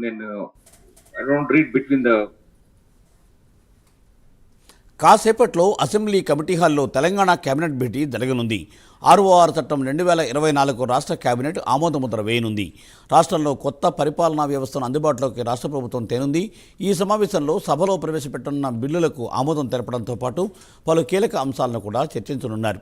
నేను I don't read between the. కాసేపట్లో assembly committee హాల్లో తెలంగాణ కేబినెట్ భేటీ జరగనుంది. 6 చట్టం 2024 రాష్ట్ర కేబినెట్ ఆమోదముద్ర వేయనుంది. రాష్ట్రంలో కొత్త పరిపాలనా వ్యవస్థను అందుబాటులోకి రాష్ట్ర ప్రభుత్వం తేనుంది. ఈ సమావేశంలో సభలో ప్రవేశపెట్టనున్న బిల్లులకు ఆమోదం తెలపడంతో పాటు పలు కీలక అంశాలను కూడా చర్చించనున్నారు.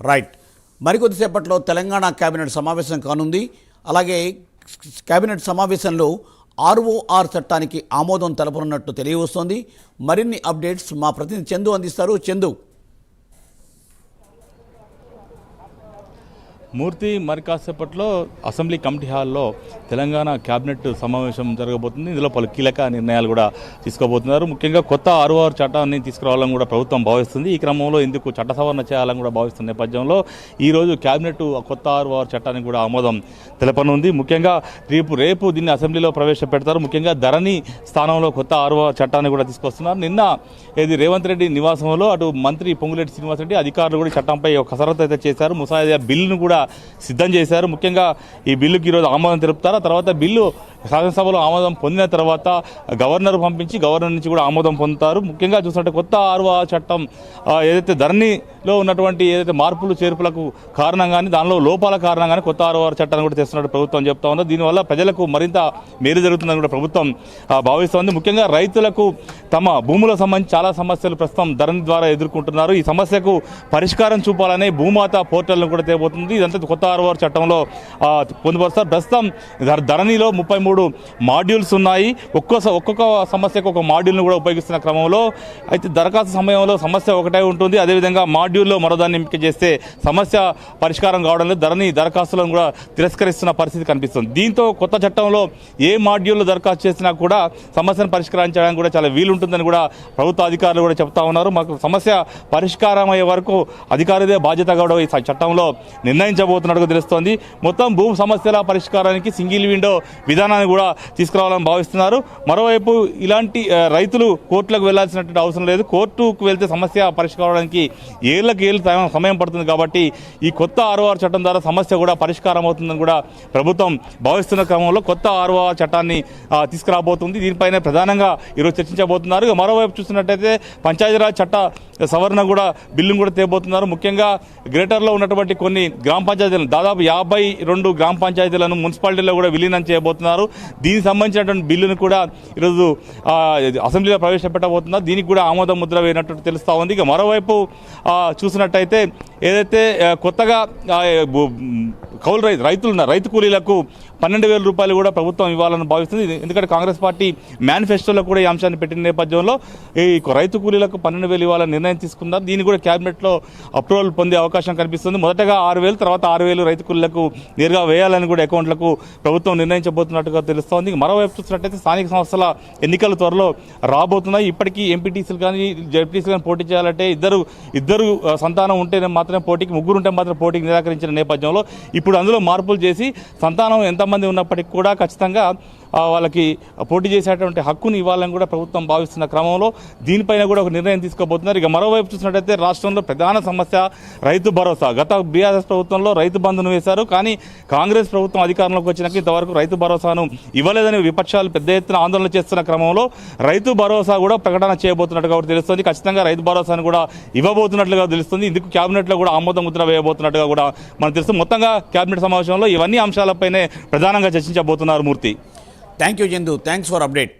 రైట్, మరికొద్దిసేపట్లో తెలంగాణ కేబినెట్ సమావేశం కానుంది. అలాగే కేబినెట్ సమావేశంలో ROR చట్టానికి ఆమోదం తెలపనున్నట్టు తెలియవస్తోంది. మరిన్ని అప్డేట్స్ మా ప్రతినిధి చందు అందిస్తారు. చందు. మూర్తి, మరి కాసేపట్లో అసెంబ్లీ కమిటీ హాల్లో తెలంగాణ కేబినెట్ సమావేశం జరగబోతుంది. ఇందులో పలు కీలక నిర్ణయాలు కూడా తీసుకోబోతున్నారు. ముఖ్యంగా కొత్త 6 చట్టాన్ని తీసుకురావాలని కూడా ప్రభుత్వం భావిస్తుంది. ఈ క్రమంలో ఇందుకు చట్ట సవరణ చేయాలని కూడా భావిస్తున్న నేపథ్యంలో ఈరోజు కేబినెట్ కొత్త 6 చట్టానికి కూడా ఆమోదం తెలపనుంది. ముఖ్యంగా రేపు దీన్ని అసెంబ్లీలో ప్రవేశపెడతారు. ముఖ్యంగా ధరణి స్థానంలో కొత్త 6 చట్టాన్ని కూడా తీసుకొస్తున్నారు. నిన్న రేవంత్ రెడ్డి నివాసంలో అటు మంత్రి పొంగులేటి శ్రీనివాసరెడ్డి అధికారులు కూడా చట్టంపై ఒక కసరత్తు అయితే చేశారు. ముసాయిదా బిల్లును కూడా సిద్ధం చేశారు. ముఖ్యంగా ఈ బిల్లుకి ఈరోజు ఆమోదం తెలుపుతారు. ఆ తర్వాత బిల్లు శాసనసభలో ఆమోదం పొందిన తర్వాత గవర్నర్ పంపించి గవర్నర్ నుంచి కూడా ఆమోదం పొందుతారు. ముఖ్యంగా చూసినట్టు కొత్త 6 చట్టం ఏదైతే ధరణిలో ఉన్నటువంటి ఏదైతే మార్పులు చేర్పులకు కారణంగానే దానిలో లోపాల కారణంగానే కొత్త 6 చట్టాన్ని కూడా తెస్తున్నట్టు ప్రభుత్వం చెప్తా ఉంది. దీనివల్ల ప్రజలకు మరింత మేలు జరుగుతుందని కూడా ప్రభుత్వం భావిస్తోంది. ముఖ్యంగా రైతులకు తమ భూములకు సంబంధించి చాలా సమస్యలు ప్రస్తుతం ధరణి ద్వారా ఎదుర్కొంటున్నారు. ఈ సమస్యకు పరిష్కారం చూపాలనే భూమాత పోర్టల్ను కూడా తేబోతుంది. ఇదంతా కొత్త 6 చట్టంలో పొందుపరుస్తారు. ప్రస్తుతం ధరణిలో 33 మాడ్యూల్స్ ఉన్నాయి. ఒక్కొక్క సమస్యకు ఒక మాడ్యూల్ను కూడా ఉపయోగిస్తున్న క్రమంలో అయితే దరఖాస్తు సమయంలో సమస్య ఒకటే ఉంటుంది. అదేవిధంగా మాడ్యూల్లో మరోదాన్ని ఎంపిక చేస్తే సమస్య పరిష్కారం కావడం లేదు. ధరణి దరఖాస్తులను కూడా తిరస్కరిస్తున్న పరిస్థితి కనిపిస్తుంది. దీంతో కొత్త చట్టంలో ఏ మాడ్యూల్లో దరఖాస్తు చేసినా కూడా సమస్యను పరిష్కరించడానికి కూడా చాలా వీలుంటుందని కూడా ప్రభుత్వ అధికారులు కూడా చెప్తా ఉన్నారు. మాకు సమస్య పరిష్కారం అయ్యే వరకు అధికారులదే బాధ్యత కూడా ఈ చట్టంలో నిర్ణయించబోతున్నట్టుగా తెలుస్తోంది. మొత్తం భూ సమస్యల పరిష్కారానికి సింగిల్ విండో విధానాన్ని కూడా తీసుకురావాలని భావిస్తున్నారు. మరోవైపు ఇలాంటి రైతులు కోర్టులకు వెళ్లాల్సినటువంటి అవసరం లేదు. కోర్టుకు వెళ్తే సమస్య పరిష్కారానికి ఏళ్లకు సమయం పడుతుంది. కాబట్టి ఈ కొత్త 6 చట్టం ద్వారా సమస్య కూడా పరిష్కారం అవుతుందని కూడా ప్రభుత్వం భావిస్తున్న క్రమంలో కొత్త 6 చట్టాన్ని తీసుకురాబోతుంది. దీనిపైన ప్రధానంగా ఈరోజు చర్చించబోతున్నారు. మరోవైపు చూసినట్టయితే పంచాయతీరాజ్ చట్ట సవరణ కూడా బిల్లును కూడా తేబోతున్నారు. ముఖ్యంగా గ్రేటర్లో ఉన్నటువంటి కొన్ని గ్రామ పంచాయతీలను దాదాపు 52 గ్రామ పంచాయతీలను మున్సిపాలిటీలో కూడా విలీనం చేయబోతున్నారు. దీనికి సంబంధించినటువంటి బిల్లును కూడా ఈరోజు అసెంబ్లీలో ప్రవేశపెట్టబోతున్నారు. దీనికి కూడా ఆమోద ముద్ర వేయనట్టు తెలుస్తూ ఉంది. ఇక మరోవైపు చూసినట్టయితే ఏదైతే కొత్తగా కౌలు రైతు కూలీలకు 12,000 రూపాయలు కూడా ప్రభుత్వం ఇవ్వాలని భావిస్తుంది. ఎందుకంటే కాంగ్రెస్ పార్టీ మేనిఫెస్టోలో కూడా ఈ అంశాన్ని పెట్టిన నేపథ్యంలో ఈ రైతు కూలీలకు 12,000 ఇవ్వాలని నిర్ణయం తీసుకున్నారు. దీన్ని కూడా క్యాబినెట్లో అప్రూవల్ పొందే అవకాశం కనిపిస్తుంది. మొదటగా 6,000 తర్వాత 6,000 రైతు కూలీలకు నేరుగా వేయాలని కూడా అకౌంట్లకు ప్రభుత్వం నిర్ణయించబోతున్నట్టుగా తెలుస్తోంది. మరోవైపు చూసినట్టయితే స్థానిక సంస్థల ఎన్నికలు త్వరలో రాబోతున్నాయి. ఇప్పటికీ ఎంపీటీసీలు కానీ జెడ్పీటీసీలు కానీ పోటీ చేయాలంటే ఇద్దరు సంతానం ఉంటేనే మాత్రమే పోటీకి, ముగ్గురు ఉంటే మాత్రం పోటీకి నిరాకరించిన నేపథ్యంలో ఇప్పుడు అందులో మార్పులు చేసి సంతానం ఎంతమంది ఉన్నప్పటికీ కూడా ఖచ్చితంగా వాళ్ళకి పోటీ చేసేటువంటి హక్కును ఇవ్వాలని కూడా ప్రభుత్వం భావిస్తున్న క్రమంలో దీనిపైన కూడా ఒక నిర్ణయం తీసుకోబోతున్నారు. ఇక మరోవైపు చూసినట్టయితే రాష్ట్రంలో ప్రధాన సమస్య రైతు భరోసా. గత బీఆర్ఎస్ ప్రభుత్వంలో రైతు బంధును వేశారు. కానీ కాంగ్రెస్ ప్రభుత్వం అధికారంలోకి వచ్చినాక ఇంతవరకు రైతు భరోసాను ఇవ్వలేదని విపక్షాలు పెద్ద ఎత్తున ఆందోళన చేస్తున్న క్రమంలో రైతు భరోసా కూడా ప్రకటన చేయబోతున్నట్టుగా తెలుస్తుంది. ఖచ్చితంగా రైతు భరోసాను కూడా ఇవ్వబోతున్నట్లుగా తెలుస్తుంది. ఇందుకు కేబినెట్లో కూడా ఆమోద ముద్ర వేయబోతున్నట్టుగా కూడా మనకు తెలుస్తుంది. మొత్తంగా కేబినెట్ సమావేశంలో ఇవన్నీ అంశాలపైనే ప్రధానంగా చర్చించబోతున్నారు. Murthy. Thank you Chandu. Thanks for update.